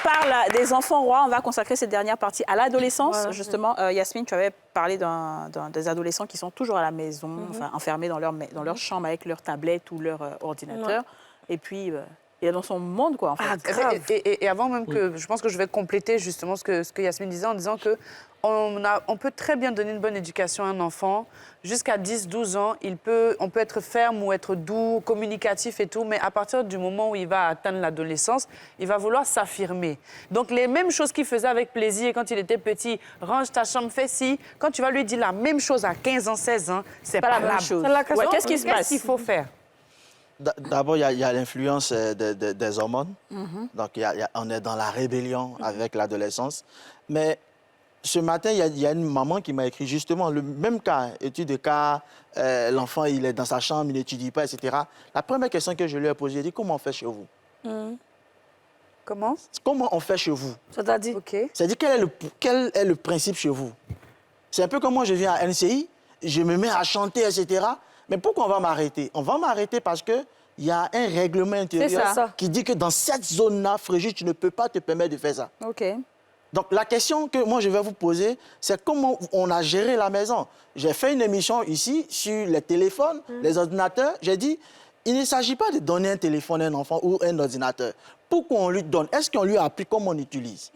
parle des enfants rois, on va consacrer cette dernière partie à l'adolescence. Voilà, justement, Yasmine, tu avais parlé des adolescents qui sont toujours à la maison, enfin, enfermés dans leur chambre avec leur tablette ou leur ordinateur. Et puis, il est dans son monde, quoi, en fait. Ah, grave. Et avant même que... Je pense que je vais compléter justement ce que Yasmine disait en disant que on peut très bien donner une bonne éducation à un enfant. Jusqu'à 10-12 ans, on peut être ferme ou être doux, communicatif et tout, mais à partir du moment où il va atteindre l'adolescence, il va vouloir s'affirmer. Donc, les mêmes choses qu'il faisait avec plaisir quand il était petit, range ta chambre, fais ci, quand tu vas lui dire la même chose à 15 ans, 16 ans, c'est pas la même chose. Qu'est-ce qui se passe? Qu'est-ce qu'il faut faire? D'abord, il y a l'influence des hormones. Donc, on est dans la rébellion avec l'adolescence. Mais ce matin, il y a une maman qui m'a écrit justement le même cas, étude de cas, l'enfant, il est dans sa chambre, il n'étudie pas, etc. La première question que je lui ai posée, j'ai dit, comment on fait chez vous? Comment? Comment on fait chez vous? C'est-à-dire? OK. C'est-à-dire, quel est le principe chez vous? C'est un peu comme moi, je viens à NCI, je me mets à chanter, etc. Mais pourquoi on va m'arrêter? On va m'arrêter parce qu'il y a un règlement intérieur qui dit que dans cette zone-là, Frégis, tu ne peux pas te permettre de faire ça. OK. Donc, la question que moi, je vais vous poser, c'est comment on a géré la maison. J'ai fait une émission ici sur les téléphones, les ordinateurs. J'ai dit, il ne s'agit pas de donner un téléphone à un enfant ou un ordinateur. Pourquoi on lui donne? Est-ce qu'on lui a appris comment on utilise?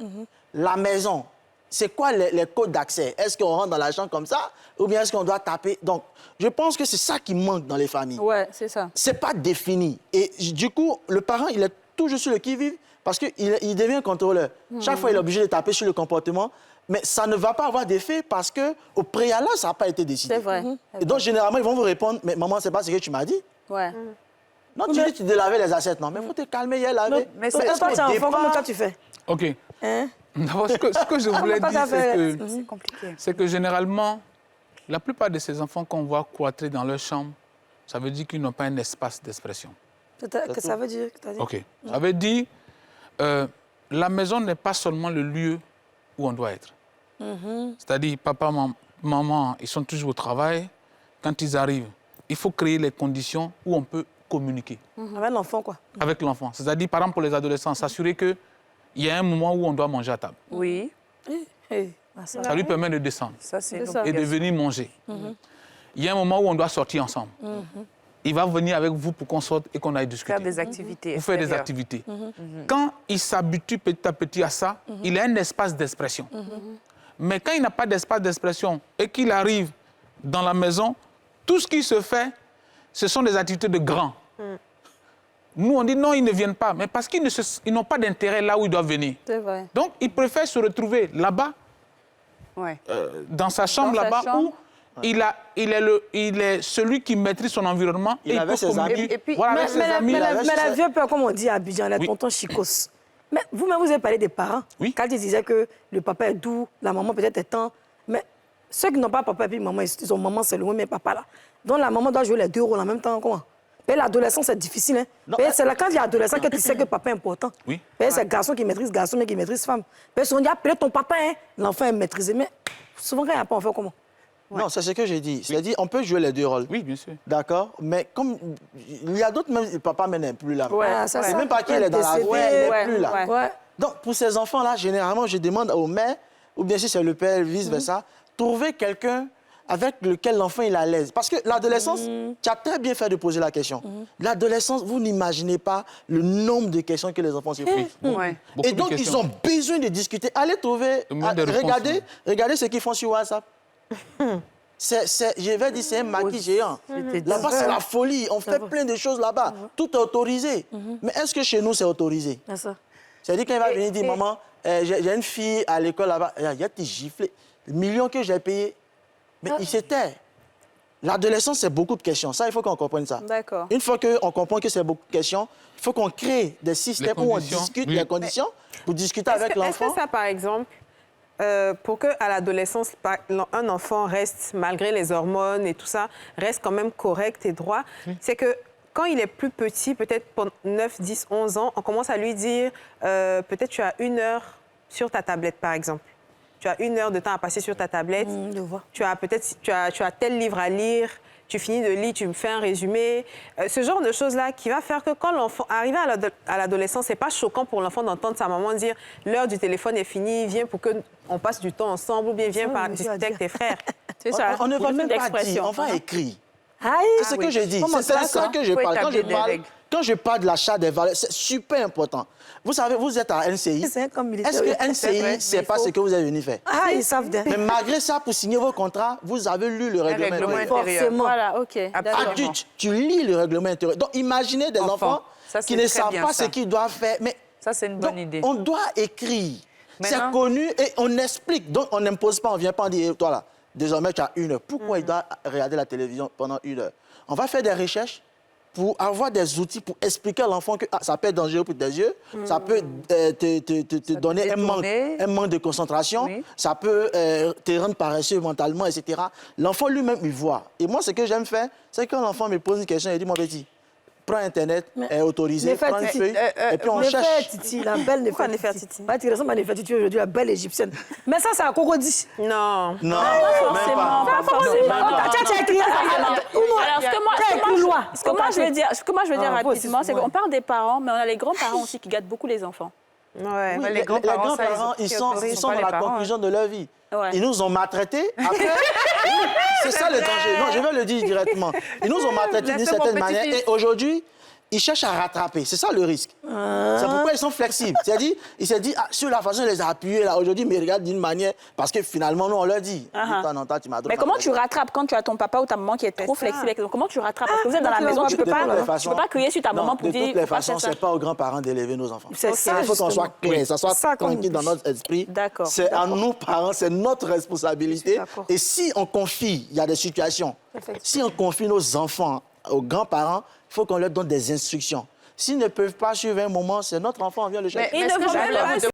La maison, c'est quoi les codes d'accès? Est-ce qu'on rentre dans la chambre comme ça ou bien est-ce qu'on doit taper? Donc, je pense que c'est ça qui manque dans les familles. Ouais, c'est ça. C'est pas défini. Et du coup, le parent, il est toujours sur le qui-vive parce qu'il devient contrôleur. Chaque fois, il est obligé de taper sur le comportement. Mais ça ne va pas avoir d'effet parce qu'au préalable, ça n'a pas été décidé. C'est vrai. Et donc, généralement, ils vont vous répondre, mais maman, c'est pas ce que tu m'as dit. Ouais. Non, tu dis que tu devais laver les assiettes. Non, mais il faut te calmer, il y a lavé. Mais toi, tu as un enfant, comment toi tu fais? OK. Hein? D'abord, ce que je voulais dire, c'est compliqué. c'est que généralement, la plupart de ces enfants qu'on voit cloîtrés dans leur chambre, ça veut dire qu'ils n'ont pas un espace d'expression. Que ça veut dire? OK. Ça veut dire la maison n'est pas seulement le lieu où on doit être. C'est-à-dire, papa, maman, ils sont toujours au travail. Quand ils arrivent, il faut créer les conditions où on peut communiquer. Avec l'enfant, quoi. Avec l'enfant. C'est-à-dire, par exemple, pour les adolescents, s'assurer qu'il y a un moment où on doit manger à table. Oui. Ça lui permet de descendre Ça, c'est et de venir manger. Il y a un moment où on doit sortir ensemble. Il va venir avec vous pour qu'on sorte et qu'on aille discuter. Faire des activités. Pour faire des activités. Quand il s'habitue petit à petit à ça, il a un espace d'expression. Mais quand il n'a pas d'espace d'expression et qu'il arrive dans la maison, tout ce qui se fait, ce sont des activités de grands. Nous, on dit non, ils ne viennent pas, mais parce qu'ils n'ont pas d'intérêt là où ils doivent venir. C'est vrai. Donc, ils préfèrent se retrouver là-bas, dans sa chambre là-bas, où il est celui qui maîtrise son environnement. Il avait ses amis. Et puis, voilà, avec ses amis. Mais les vieux pères, comme on dit à Abidjan, les tontons chicos. Mais vous-même, vous avez parlé des parents. Oui. Quand ils disaient que le papa est doux, la maman peut-être est tendre. Mais ceux qui n'ont pas papa et puis maman, ils ont maman, c'est loin, mais papa là. Donc la maman doit jouer les deux rôles en même temps. Comment? Mais l'adolescence, c'est difficile. Hein? C'est là quand il y a adolescent que tu sais que papa est important. Oui. C'est garçon qui maîtrise garçon, mais qui maîtrise femme. Mais si on dit appeler ton papa, hein, l'enfant est maîtrisé. Mais souvent, quand il n'y a pas, on fait comment? Non, c'est ce que j'ai dit. C'est-à-dire, on peut jouer les deux rôles. Oui, bien sûr. D'accord? Mais comme il y a d'autres, même papa même n'est plus là. Ouais, ça, C'est même pas qu'il est dans la vie, il n'est plus là. Ouais. Donc, pour ces enfants-là, généralement, je demande au mère, ou bien si c'est le père, vice-versa, trouver quelqu'un avec lequel l'enfant est à l'aise. Parce que l'adolescence, tu as très bien fait de poser la question. L'adolescence, vous n'imaginez pas le nombre de questions que les enfants se posent. Et donc, ils ont besoin de discuter. Allez trouver, regardez ce qu'ils font sur WhatsApp. Je vais dire, c'est un maquis géant. Là-bas, c'est la folie. On fait plein de choses là-bas. Tout est autorisé. Mais est-ce que chez nous, c'est autorisé? C'est-à-dire, quand il va venir dire, maman, j'ai une fille à l'école là-bas, il y a des giflés. Les millions que j'ai payés. Mais il se tait. L'adolescence, c'est beaucoup de questions. Ça, il faut qu'on comprenne ça. D'accord. Une fois qu'on comprend que c'est beaucoup de questions, il faut qu'on crée des systèmes où on discute les conditions pour discuter avec l'enfant. Est-ce que ça, par exemple, pour qu'à l'adolescence, un enfant reste, malgré les hormones et tout ça, reste quand même correct et droit, c'est que quand il est plus petit, peut-être pour 9, 10, 11 ans, on commence à lui dire, peut-être tu as 1 heure sur ta tablette, par exemple. Tu as 1 heure de temps à passer sur ta tablette. Tu as peut-être tu as tel livre à lire. tu finis de lire, tu me fais un résumé. Ce genre de choses-là qui va faire que quand l'enfant arrive à l'adolescence, c'est pas choquant pour l'enfant d'entendre sa maman dire l'heure du téléphone est finie, viens pour qu'on passe du temps ensemble ou bien viens discuter avec tes frères. C'est ça. On ne va Beaucoup même pas dire, d'expressions. on va écrire. Aïe. C'est ce que je dis. Comment C'est ça que je Faut parle. établir des règles. Quand je parle de l'achat des valeurs, c'est super important. Vous savez, vous êtes à NCI. C'est comme militaire. Est-ce que C'est vrai, NCI ne sait mais pas il faut- ce que vous êtes venu faire? Ah, ils savent bien. Mais malgré ça, pour signer vos contrats, vous avez lu le règlement règlement intérieur. intérieur. Forcément. Voilà, OK. D'accord. Adulte, tu lis le règlement intérieur. Donc, imaginez des Enfant. enfants Ça, c'est qui ne très savent bien, pas ça. ce qu'ils doivent faire. Mais Ça, c'est une bonne idée. on doit écrire. C'est Maintenant- connu et on explique. Donc, on n'impose pas, on ne vient pas dire, toi là, désormais tu as 1 heure. Pourquoi il doit regarder la télévision pendant 1 heure? On va faire des recherches pour avoir des outils pour expliquer à l'enfant que ça peut être dangereux pour tes yeux, ça peut te donner détourner. un manque de concentration, Oui. ça peut te rendre paresseux mentalement, etc. L'enfant lui-même, il voit. Et moi, ce que j'aime faire, c'est quand l'enfant me pose une question, il dit, mon petit, prends Internet, est autorisé, prends une Néfertiti. feuille, et puis on cherche. Néfertiti, la belle Pourquoi Néfertiti. Néfertiti? Bah, tu ressembles à Néfertiti aujourd'hui, la belle égyptienne. Mais ça, c'est à Cocody. Non. Non, Forcément, pas forcément. Tu as écrit ça. Alors, T'as écrit loi. ce que moi je veux dire Ah, vous aussi, rapidement, c'est souvent. qu'on parle des parents, mais on a les grands-parents aussi qui gâtent beaucoup les enfants. Ouais. Oui, les grands-parents, ça, ils sont autorisent dans pas les la parents, conclusion de leur vie. Ouais. Ils nous ont maltraités. Après, c'est ça le danger. Non, je vais le dire directement. Ils nous ont maltraités d'une Laissez mon certaine manière. petit-fils. Et aujourd'hui, ils cherchent à rattraper. C'est ça le risque. C'est pourquoi ils sont flexibles. C'est-à-dire, ils se disent, ah, sur la façon de les appuyer, là, aujourd'hui, mais ils regardent d'une manière. Parce que finalement, nous, on leur dit. De temps en temps, tu m'as Mais comment tu rattrapes quand tu as ton papa ou ta maman qui est trop flexible avec toi? Comment tu rattrapes? Parce que vous êtes dans la tu maison, l'envoies tu peux de toutes les pas façons- crier sur ta Non, maman pour de dire. toutes les faut pas façons, faire ça. c'est pas aux grands-parents d'élever nos enfants. C'est ça, Il faut qu'on soit justement. clair, ça soit Ça qu'on tranquille dans dit. notre esprit. D'accord, C'est à nous, parents, c'est notre responsabilité. d'accord. Et si on confie, il y a des situations, si on confie nos enfants aux grands-parents, il faut qu'on leur donne des instructions. S'ils ne peuvent pas suivre un moment, c'est notre enfant, on vient le chercher. Mais Il ce ne que faut je même voulais pas vous suivre